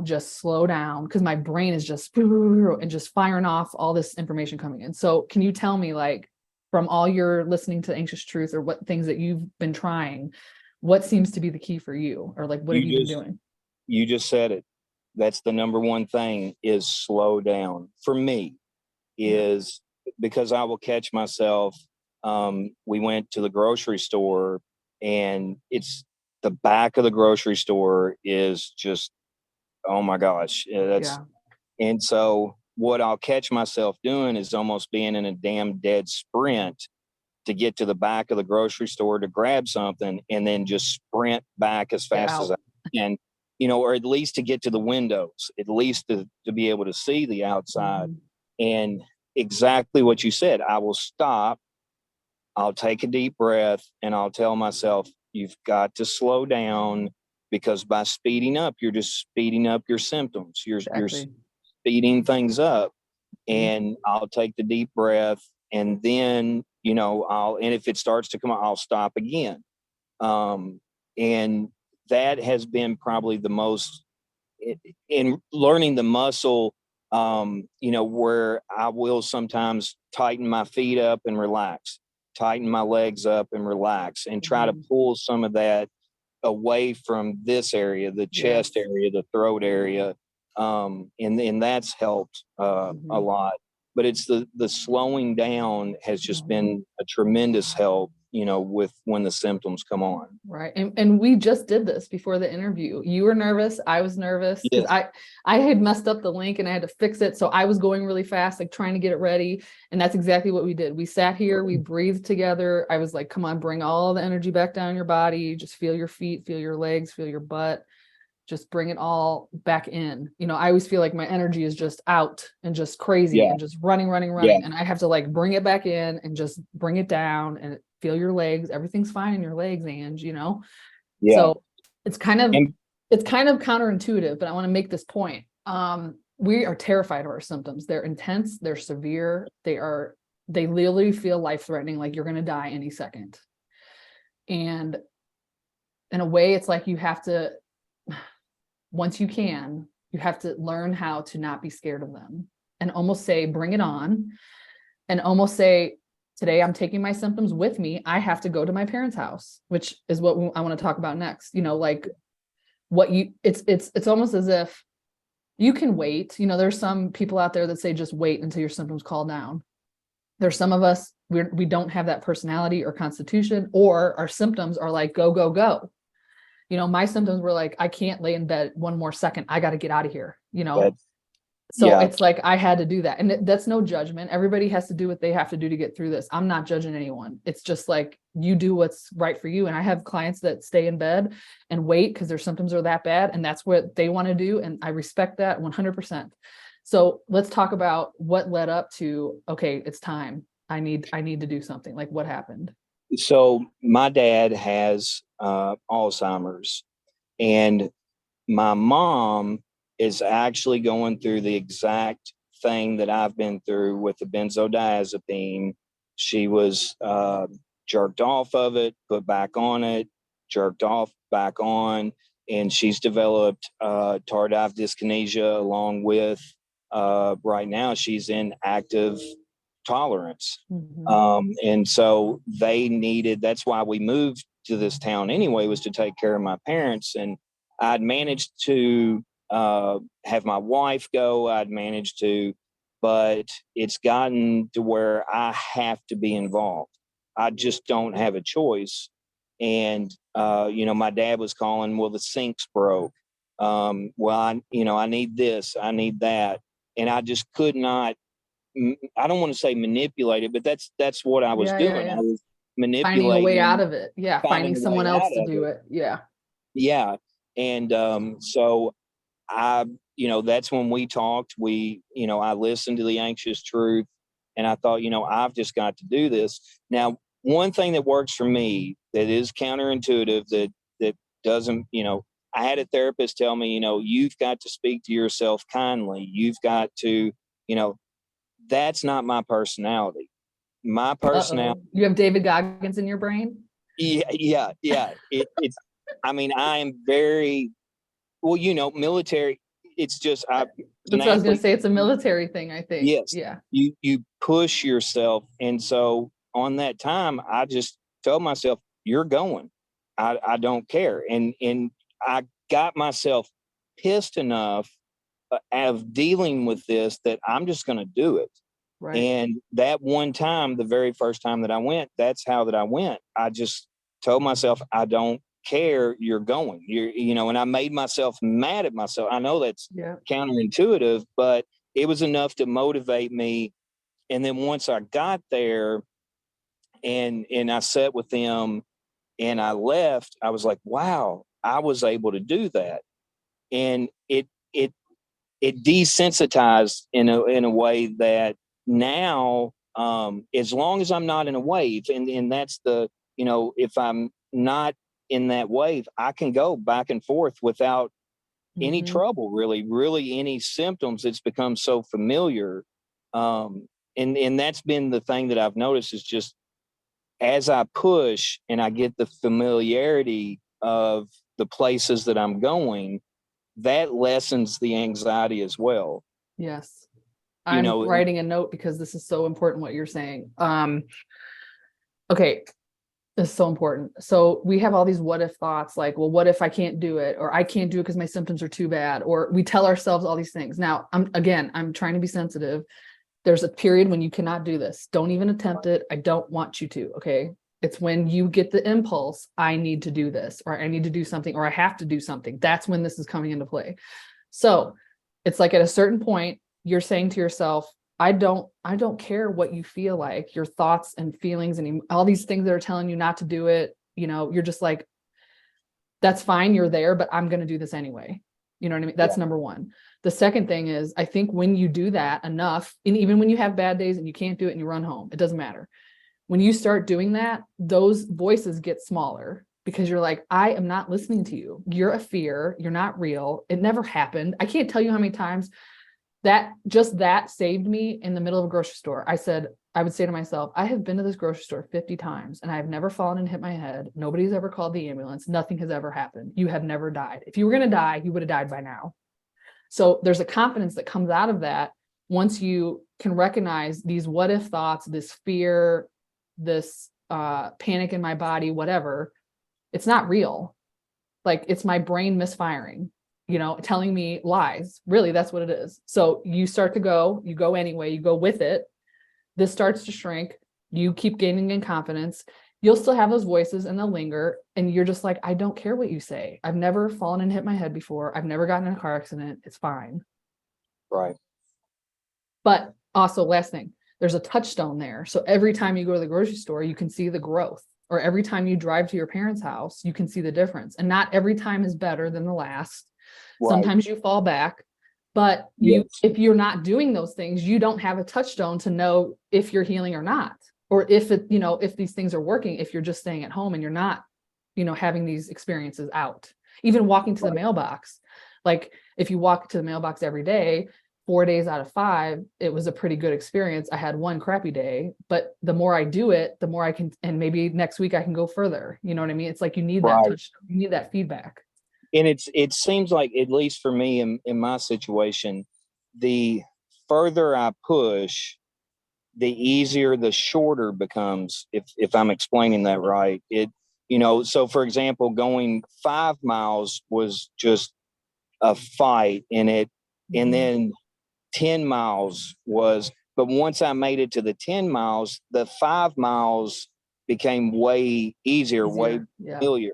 just slow down because my brain is just and just firing off all this information coming in. So can you tell me, like, from all your listening to Anxious Truth or what things that you've been trying, what seems to be the key for you, or like, what have you been doing? You just said it. That's the number one thing is slow down for me, is because I will catch myself. We went to the grocery store and it's the back of the grocery store is just, oh my gosh. And so what I'll catch myself doing is almost being in a damn dead sprint to get to the back of the grocery store to grab something, and then just sprint back as Get fast as I out. can, or at least to get to the windows, at least to be able to see the outside. Mhm. And exactly what you said, I will stop, I'll take a deep breath, and I'll tell myself, you've got to slow down, because by speeding up, you're just speeding up your symptoms. You're Exactly. speeding things up. Mhm. And I'll take the deep breath, and then, and if it starts to come out, I'll stop again. And that has been probably the most in learning the muscle, where I will sometimes tighten my feet up and relax, tighten my legs up and relax, and try to Mhm. pull some of that away from this area, the chest Yes. area, the throat area. And that's helped a Mhm. lot. But it's the slowing down has just Mhm. been a tremendous help, with when the symptoms come on. Right. And we just did this before the interview. You were nervous. I was nervous because Yes. I had messed up the link and I had to fix it. So I was going really fast, like trying to get it ready. And that's exactly what we did. We sat here, we breathed together. I was like, come on, bring all the energy back down your body. Just feel your feet, feel your legs, feel your butt. Just bring it all back in. I always feel like my energy is just out and just crazy Yeah. and just running, running, Yeah. running. And I have to like bring it back in and just bring it down and feel your legs. Everything's fine in your legs, Ange. Yeah. So it's kind of And counterintuitive, but I want to make this point. We are terrified of our symptoms. They're intense, they're severe, they literally feel life-threatening, like you're gonna die any second. And in a way, it's like you have to, once you have to learn how to not be scared of them and almost say, bring it on, and almost say, today I'm taking my symptoms with me. I have to go to my parents' house, which is what I want to talk about next. Like it's almost as if you can wait. There's some people out there that say just wait until your symptoms calm down. There's some of us, we don't have that personality or constitution, or our symptoms are like go, go, go. My symptoms were like, I can't lay in bed one more second. I got to get out of here. that's, So yeah. it's like I had to do that. And that's no judgment. Everybody has to do what they have to do to get through this. I'm not judging anyone. It's just like you do what's right for you. And I have clients that stay in bed and wait because their symptoms are that bad. And that's what they want to do. And I respect that 100%. So let's talk about what led up to, okay, it's time. I need to do something. Like what happened? So my dad has Alzheimer's, and my mom is actually going through the exact thing that I've been through with the benzodiazepine. She was jerked off of it, put back on it, jerked off, back on, and she's developed tardive dyskinesia along with right now she's in active tolerance. Mhm. And so that's why we moved to this town anyway, was to take care of my parents. And I'd managed to have my wife go, but it's gotten to where I have to be involved. I just don't have a choice. And, my dad was calling, well, the sink's broke. I need this, I need that. And I just could not, I don't want to say manipulate it, but that's what I was Yeah, yeah, doing. I yeah. was Finding a way out manipulating, of it. Yeah. Finding finding a someone way else out to of do it. it. Yeah. Yeah. And so I, that's when we talked. I listened to the anxious truth, and I thought, I've just got to do this. Now, one thing that works for me that is counterintuitive, that doesn't, I had a therapist tell me, you've got to speak to yourself kindly. You've got to, you know, that's not my personality. My personality, Uh-oh. You have David Goggins in your brain? yeah. It's, I mean, I am very, well, military. It's just, I, as an That's what I was gonna athlete, say. It's a military thing, I think. yes, Yeah. you push yourself. And so on that time, I just told myself, you're going. I don't care. And I got myself pissed enough of dealing with this that I'm just going to do it. Right. And that one time, the very first time that I went, that's how that I went. I just told myself, I don't care, you're going. And I made myself mad at myself. I know that's Yeah. counterintuitive, but it was enough to motivate me. And then once I got there and I sat with them and I left, I was like, wow, I was able to do that. And it desensitized in a way that now, as long as I'm not in a wave, and that's if I'm not in that wave, I can go back and forth without any Mm-hmm. trouble, really any symptoms. It's become so familiar. And that's been the thing that I've noticed, is just as I push and I get the familiarity of the places that I'm going, that lessens the anxiety as well. Yes. You I'm know, writing a note because this is so important what you're saying. Okay, this is so important. So we have all these what if thoughts, like, well, what if I can't do it, or I can't do it because my symptoms are too bad, or we tell ourselves all these things. Now, I'm trying to be sensitive. There's a period when you cannot do this. Don't even attempt it. I don't want you to. Okay. It's when you get the impulse, I need to do this, or I need to do something, or I have to do something. That's when this is coming into play. So it's like at a certain point, you're saying to yourself, I don't care what you feel like, your thoughts and feelings and all these things that are telling you not to do it. You're just like, that's fine. You're there, but I'm going to do this anyway. You know what I mean? That's yeah, number one. The second thing is, I think when you do that enough, and even when you have bad days and you can't do it and you run home, it doesn't matter. When you start doing that, those voices get smaller, because you're like, I am not listening to you. You're a fear. You're not real. It never happened. I can't tell you how many times that saved me in the middle of a grocery store. I would say to myself, I have been to this grocery store 50 times and I've never fallen and hit my head. Nobody's ever called the ambulance. Nothing has ever happened. You have never died. If you were going to die, you would have died by now. So there's a confidence that comes out of that once you can recognize these what if thoughts, this fear, this panic in my body, whatever. It's not real. Like, it's my brain misfiring, telling me lies. Really, that's what it is. So you go anyway, you go with it. This starts to shrink. You keep gaining in confidence. You'll still have those voices and they'll linger. And you're just like, I don't care what you say. I've never fallen and hit my head before. I've never gotten in a car accident. It's fine. right. But also, last thing, there's a touchstone there. So every time you go to the grocery store, you can see the growth. Or every time you drive to your parents' house, you can see the difference. And not every time is better than the last. Right. Sometimes you fall back, but Yes. if you're not doing those things, you don't have a touchstone to know if you're healing or not, or if these things are working, if you're just staying at home and you're not, having these experiences out. Even walking to the mailbox, like if you walk to the mailbox every day, 4 days out of 5, it was a pretty good experience. I had one crappy day, but the more I do it, the more I can, and maybe next week I can go further. You know what I mean? It's like you need that touch, you need that feedback. And it seems like, at least for me in my situation, the further I push, the easier the shorter becomes, if I'm explaining that right. So for example, going 5 miles was just a fight in it. And then 10 miles was, but once I made it to the 10 miles, the 5 miles became way easier, way Yeah. familiar.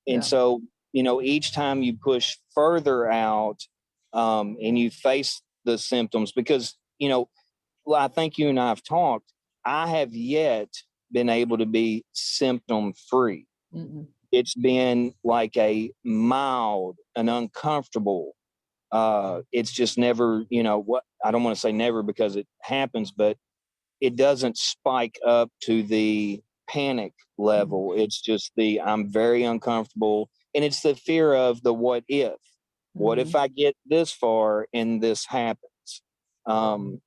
And Yeah. so, each time you push further out, and you face the symptoms, because, well, I think you and I have talked, I have yet been able to be symptom free. Mm-mm. It's been like a mild and uncomfortable. It's just never, what, I don't want to say never because it happens, but it doesn't spike up to the panic level. Mm-hmm. It's just I'm very uncomfortable. And it's the fear of the what if. What if I get this far and this happens? And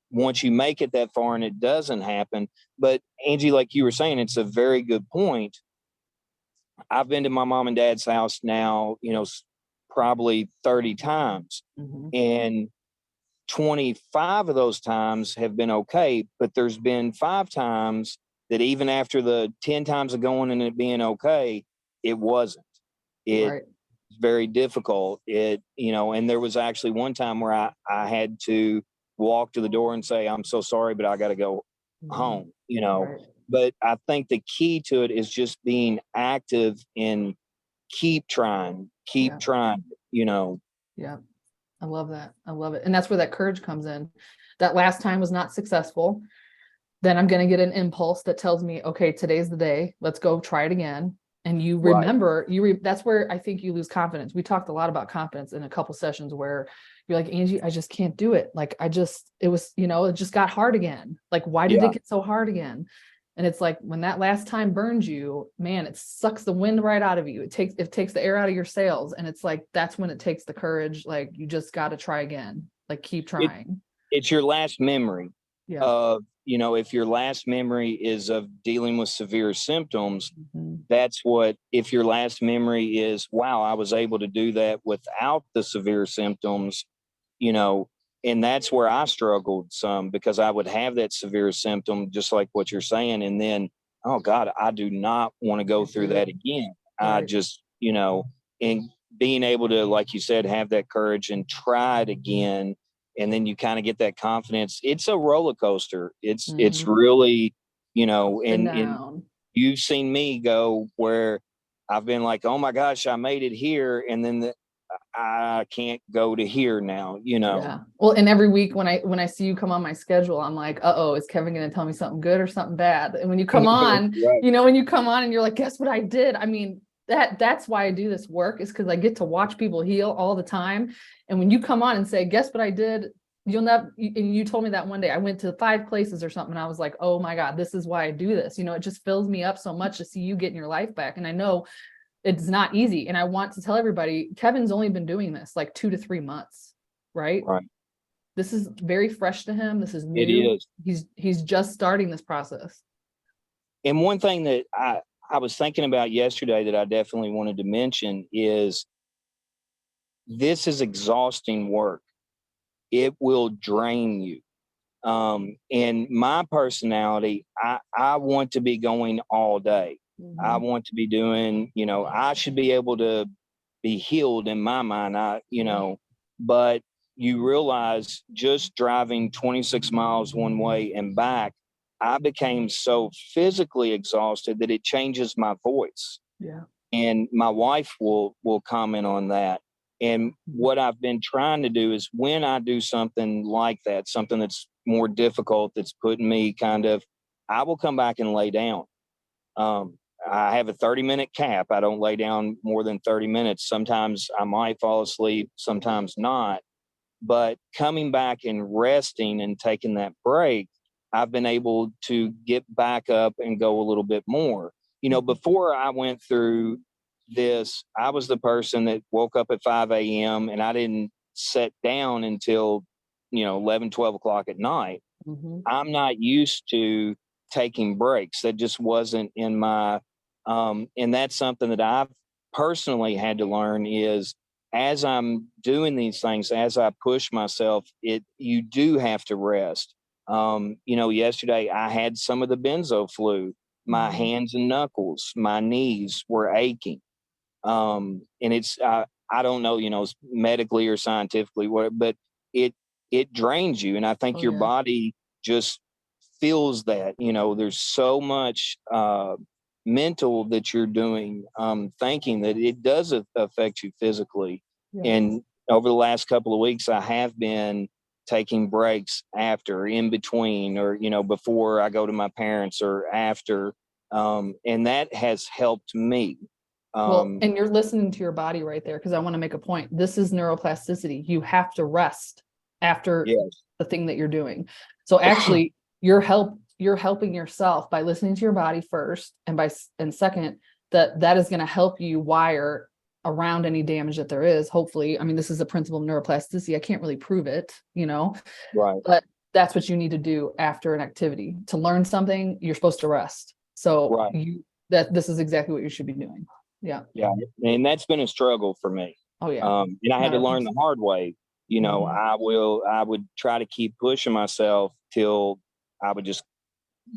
once you make it that far and it doesn't happen. But Angie, like you were saying, it's a very good point. I've been to my mom and dad's house now, probably 30 times. Mm-hmm. And 25 of those times have been okay. But there's been 5 times that even after the 10 times of going and it being okay, it wasn't. It's Right. very difficult. And there was actually one time where I had to walk to the door and say, I'm so sorry, but I got to go home, Right. But I think the key to it is just being active and keep trying, Yeah. you know. Yeah. I love that. I love it. And that's where that courage comes in. That last time was not successful. Then I'm going to get an impulse that tells me, okay, today's the day. Let's go try it again. And you Right. remember, that's where I think you lose confidence. We talked a lot about confidence in a couple sessions where you're like, Angie, I just can't do it. Like, it was, it just got hard again. Like, why did Yeah. it get so hard again? And it's like, when that last time burns you, man, it sucks the wind right out of you. It takes the air out of your sails. And it's like, that's when it takes the courage. Like, you just got to try again. Like, keep trying. It's your last memory Yeah. of, if your last memory is of dealing with severe symptoms, Mhm. that's what, if your last memory is, wow, I was able to do that without the severe symptoms, and that's where I struggled some, because I would have that severe symptom, just like what you're saying. And then, oh God, I do not want to go through that again. I Right. just, and being able to, like you said, have that courage and try it again. And then you kind of get that confidence. It's a roller coaster. It's Mhm. really, And and down. you've seen me go where I've been like, oh my gosh, I made it here. And then I can't go to here now, Yeah. Well, and every week when I see you come on my schedule, I'm like, uh-oh, is Kevin going to tell me something good or something bad? And when you come on, Right. when you come on and you're like, guess what I did? I mean, that's why I do this work, is because I get to watch people heal all the time. And when you come on and say, guess what I did? You'll never, and you told me that one day I went to 5 places or something. And I was like, oh my God, this is why I do this. It just fills me up so much to see you getting your life back. And I know it's not easy. And I want to tell everybody, Kevin's only been doing this like 2 to 3 months, right? Right. This is very fresh to him. This is It new. is. He's just starting this process. And one thing that I was thinking about yesterday that I definitely wanted to mention is, this is exhausting work. It will drain you. And my personality, I want to be going all day. I Mhm. want to be doing, I should be able to be healed in my mind. But you realize, just driving 26 miles one way and back, I became so physically exhausted that it changes my voice. Yeah. And my wife will comment on that. And what I've been trying to do is, when I do something like that, something that's more difficult, that's putting me I will come back and lay down. Um, I have a 30-minute cap. I don't lay down more than 30 minutes. Sometimes I might fall asleep, sometimes not. But coming back and resting and taking that break, I've been able to get back up and go a little bit more. Before I went through this, I was the person that woke up at 5 a.m. and I didn't sit down until, 11, 12 o'clock at night. Mhm. I'm not used to taking breaks. That just wasn't in my, and that's something that I've personally had to learn is, as I'm doing these things, as I push myself, you do have to rest. Yesterday I had some of the benzo flu. My Mhm. hands and knuckles, my knees were aching. And I don't know, medically or scientifically what, but it it drains you, and I think Oh your yeah. body just feels that. There's so much mental that you're doing, thinking, that it does affect you physically. Yeah. And over the last couple of weeks, I have been taking breaks after, in between, or before I go to my parents, or after, and that has helped me. Well, um, and you're listening to your body right there, because I want to make a point. This is neuroplasticity. You have to rest after yes. the thing that you're doing. So actually, you're helping yourself by listening to your body first, and second, that is going to help you wire around any damage that there is. Hopefully, I mean, this is a principle of neuroplasticity. I can't really prove it, Right. but that's what you need to do after an activity. To learn something, you're supposed to rest. So Right. this is exactly what you should be doing. Yeah. Yeah. And that's been a struggle for me. Oh yeah. And I had to learn the 100%. hard way. Mhm. I would try to keep pushing myself till I would just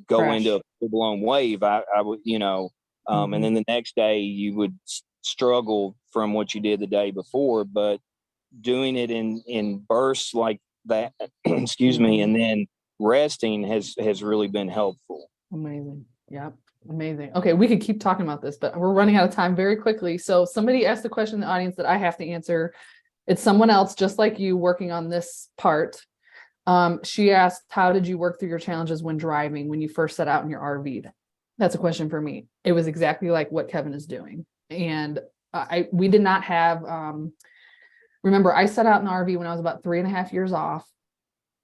go into Crash. a full blown wave. I would, and Mhm. then the next day you would struggle from what you did the day before. But doing it in bursts like that, excuse me, Mhm. and then resting has really been helpful. Amazing. Yeah. Amazing. Okay, we could keep talking about this, but we're running out of time very quickly. So somebody asked a question in the audience that I have to answer. It's someone else just like you working on this part. She asked, how did you work through your challenges when driving, when you first set out in your RV? That's a question for me. It was exactly like what Kevin is doing. And we did not have, remember, I set out in the RV when I was about 3.5 years off.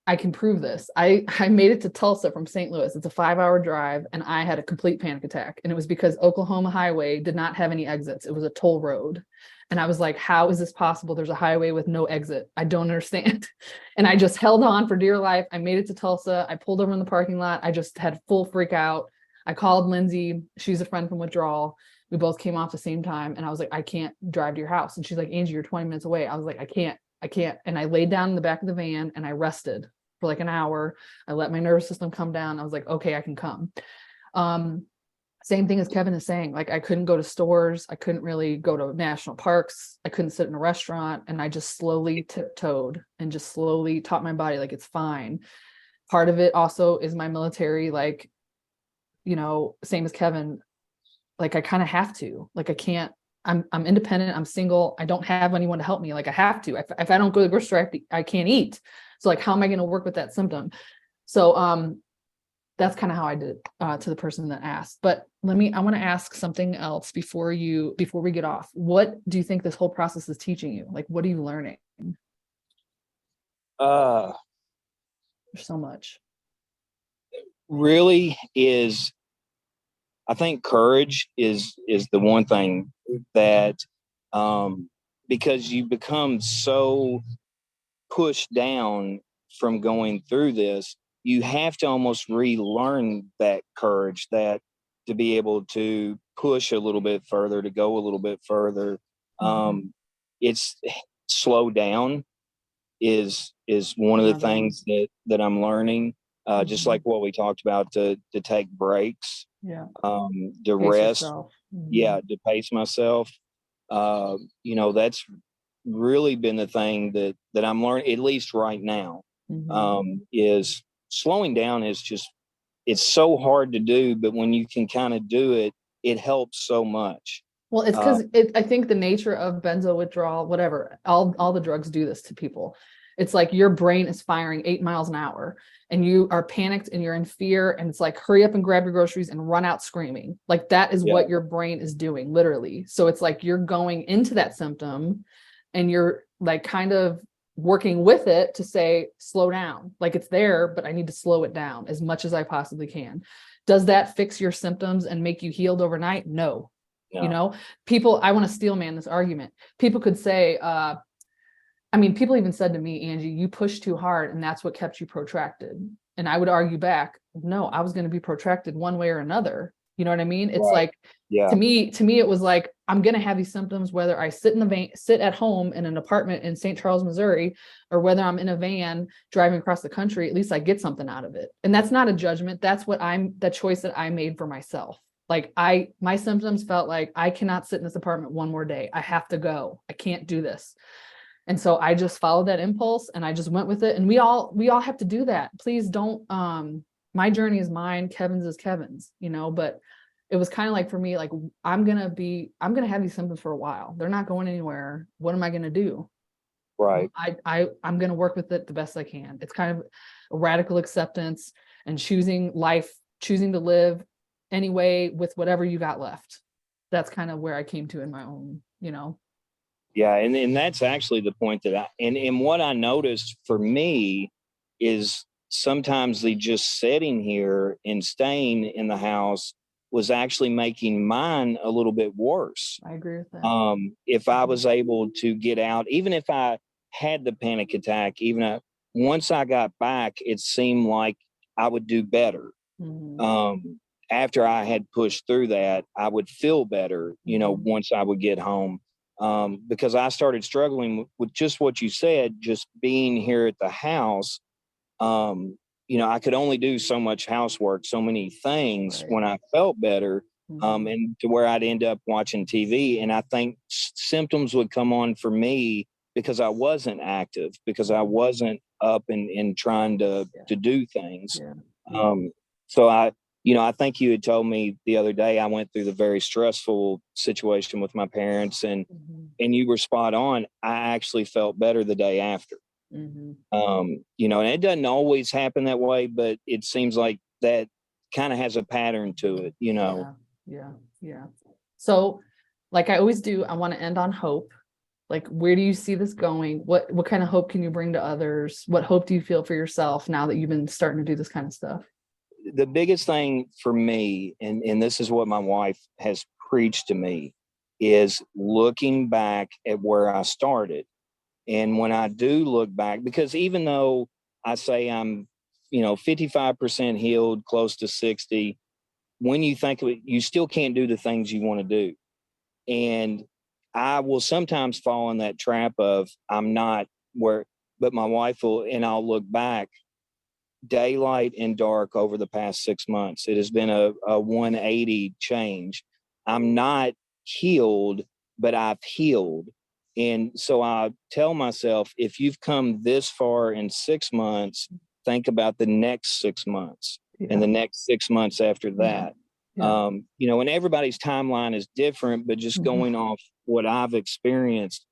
I can prove this. I made it to Tulsa from St. Louis. It's a 5-hour drive, and I had a complete panic attack. And it was because Oklahoma highway did not have any exits. It was a toll road. And I was like, how is this possible? There's a highway with no exit. I don't understand. And I just held on for dear life. I made it to Tulsa. I pulled over in the parking lot. I just had full freak out. I called Lindsay. She's a friend from withdrawal. We both came off the same time. And I was like, I can't drive to your house. And she's like, Angie, you're 20 minutes away. I was like, I can't. And I laid down in the back of the van and I rested for like an hour. I let my nervous system come down. I was like, okay, I can come. Same thing as Kevin is saying, like I couldn't go to stores. I couldn't really go to national parks. I couldn't sit in a restaurant. And I just slowly tiptoed and just slowly taught my body, like, it's fine. Part of it also is my military, like, same as Kevin, like I kind of have to, like, I can't, I'm independent. I'm single. I don't have anyone to help me. Like I have to, if I don't go to the grocery store, I can't eat. So like, how am I going to work with that symptom? So, that's kind of how I did to the person that asked. But I want to ask something else before we get off. What do you think this whole process is teaching you? Like, what are you learning? There's so much. Really is, I think courage is the one thing that, because you become so pushed down from going through this, you have to almost relearn that courage, that to be able to push a little bit further, to go a little bit further. It's slow down is one of the things that I'm learning. Just like what we talked about, to take breaks, to Pace rest, yourself. to pace myself. That's really been the thing that I'm learning, at least right now, is slowing down. Is just, it's so hard to do, but when you can kind of do it, it helps so much. Well, it's because I think the nature of benzo withdrawal, whatever, all the drugs do this to people. It's like your brain is firing 8 miles an hour and you are panicked and you're in fear. And it's like, hurry up and grab your groceries and run out screaming. Like that is what your brain is doing, literally. So it's like you're going into that symptom and you're like kind of working with it to say, slow down. Like it's there, but I need to slow it down as much as I possibly can. Does that fix your symptoms and make you healed overnight? No. People, I want to steel man this argument. People could say, people even said to me, Angie, you pushed too hard and that's what kept you protracted. And I would argue back, no, I was going to be protracted one way or another. You know what I mean? It's like, to me, it was like, I'm going to have these symptoms, whether I sit at home in an apartment in St. Charles, Missouri, or whether I'm in a van driving across the country, at least I get something out of it. And that's not a judgment. That's the choice that I made for myself. Like my symptoms felt like I cannot sit in this apartment one more day. I have to go. I can't do this. And so I just followed that impulse and I just went with it. And we all have to do that. Please don't, my journey is mine. Kevin's is Kevin's, but it was kind of like, for me, like, I'm going to have these symptoms for a while. They're not going anywhere. What am I going to do? Right. I'm going to work with it the best I can. It's kind of a radical acceptance and choosing to live anyway with whatever you got left. That's kind of where I came to in my own, Yeah. And that's actually the point that and what I noticed for me is sometimes the just sitting here and staying in the house was actually making mine a little bit worse. I agree with that. If I was able to get out, even if I had the panic attack, once I got back, it seemed like I would do better. After I had pushed through that, I would feel better, once I would get home. Because I started struggling with just what you said, just being here at the house. I could only do so much housework, so many things when I felt better, and to where I'd end up watching TV. And I think symptoms would come on for me because I wasn't active, because I wasn't up and trying to do things. So I think you had told me the other day, I went through the very stressful situation with my parents, and and you were spot on. I actually felt better the day after. Mm-hmm. You know, and it doesn't always happen that way, but it seems like that kind of has a pattern to it, you know. Yeah. So, like I always do, I want to end on hope. Like, where do you see this going? What kind of hope can you bring to others? What hope do you feel for yourself now that you've been starting to do this kind of stuff? The biggest thing for me, and this is what my wife has preached to me, is looking back at where I started. And when I do look back, because even though I say I'm, you know, 55% healed, close to 60, when you think of it, you still can't do the things you want to do. And I will sometimes fall in that trap of I'm not where, but my wife will, and I'll look back daylight and dark over the past 6 months. It has been a 180 change. I'm not healed, but I've healed. And so I tell myself, if you've come this far in 6 months, think about the next 6 months and the next 6 months after that. You know, and everybody's timeline is different, but just going off what I've experienced,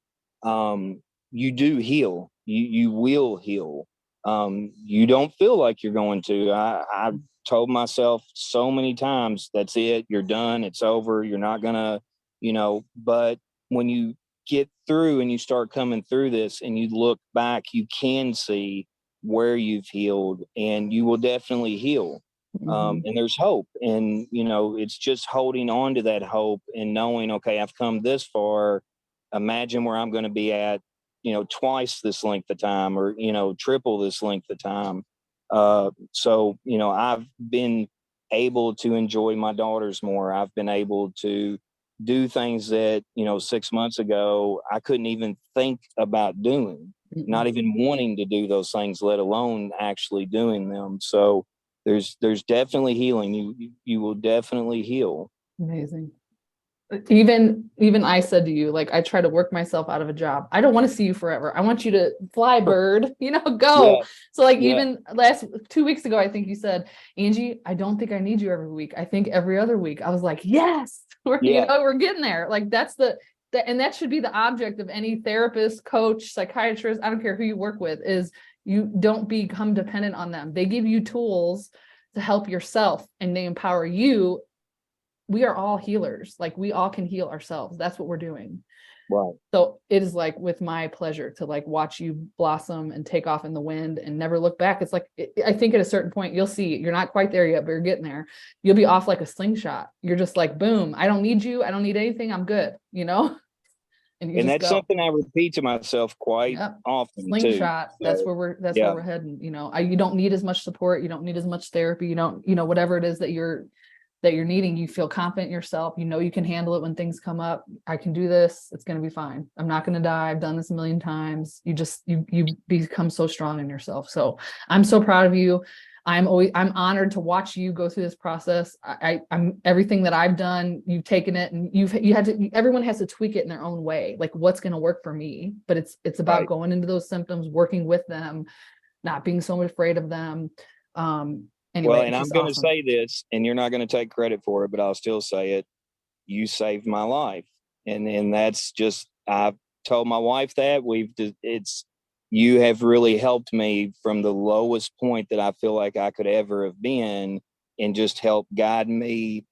you do heal. You will heal. You don't feel like you're going to. I've told myself so many times, that's it, you're done, it's over, you're not gonna, you know, but when you get through and you start coming through this and you look back, you can see where you've healed, and you will definitely heal. And there's hope, and you know, it's just holding on to that hope and knowing, okay, I've come this far, imagine where I'm going to be at, you know, twice this length of time, or you know, triple this length of time. So you know, I've been able to enjoy my daughters more. I've been able to do things that, you know, 6 months ago I couldn't even think about doing, not even wanting to do those things, let alone actually doing them. So there's definitely healing. You will definitely heal. Amazing. Even I said to you, like, I try to work myself out of a job. I don't want to see you forever. I want you to fly, bird, you know, go. Yeah, So like, yeah, even 2 weeks ago, I think you said, Angie, I don't think I need you every week. I think every other week. I was like, yes, yeah, we're getting there. Like, that's and that should be the object of any therapist, coach, psychiatrist. I don't care who you work with, is you don't become dependent on them. They give you tools to help yourself, and they empower you. We are all healers. Like, we all can heal ourselves. That's what we're doing. right. So it is like with my pleasure to like watch you blossom and take off in the wind and never look back. It's like, I think at a certain point you'll see you're not quite there yet, but you're getting there. You'll be off like a slingshot. You're just like, boom, I don't need you. I don't need anything. I'm good, you know? And you And just that's go. something I repeat to myself quite Yep. often too. Slingshot. So That's where yeah, we're heading. You know, you don't need as much support. You don't need as much therapy. You don't, you know, whatever it is that you're needing, you feel confident in yourself. You know, you can handle it when things come up. I can do this. It's going to be fine. I'm not going to die. I've done this a million times. You become so strong in yourself. So I'm so proud of you. I'm honored to watch you go through this process. I'm everything that I've done, you've taken it, and everyone has to tweak it in their own way. Like, what's going to work for me, but it's about right. going into those symptoms, working with them, not being so afraid of them. Well, Anyway, and it's I'm just going to awesome. say this, and you're not going to take credit for it, but I'll still say it. You saved my life, and that's just, I've told my wife that it's, you have really helped me from the lowest point that I feel like I could ever have been, and just help guide me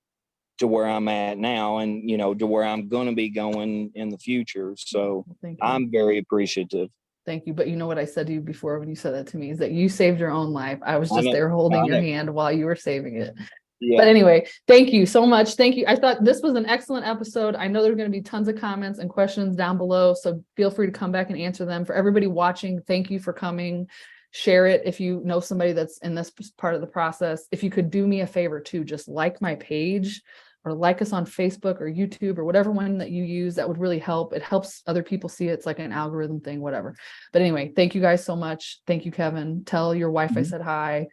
to where I'm at now, and you know, to where I'm going to be going in the future. So Thank you. I'm very appreciative. Thank you. But you know what I said to you before when you said that to me is that you saved your own life. I was I just know, there holding I your know. hand while you were saving it. But Yeah, anyway, thank you so much. Thank you. I thought this was an excellent episode. I know there are going to be tons of comments and questions down below, so feel free to come back and answer them. For everybody watching, thank you for coming. Share it if you know somebody that's in this part of the process. If you could do me a favor too, just like my page, or like us on Facebook or YouTube or whatever one that you use, that would really help. It helps other people see it. It's like an algorithm thing, whatever. But anyway, thank you guys so much. Thank you, Kevin. Tell your wife I said hi,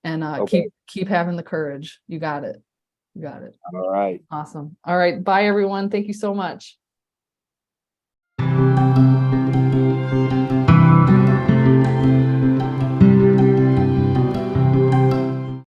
and okay, keep having the courage. You got it. You got it. all right. Awesome. All right. Bye, everyone. Thank you so much.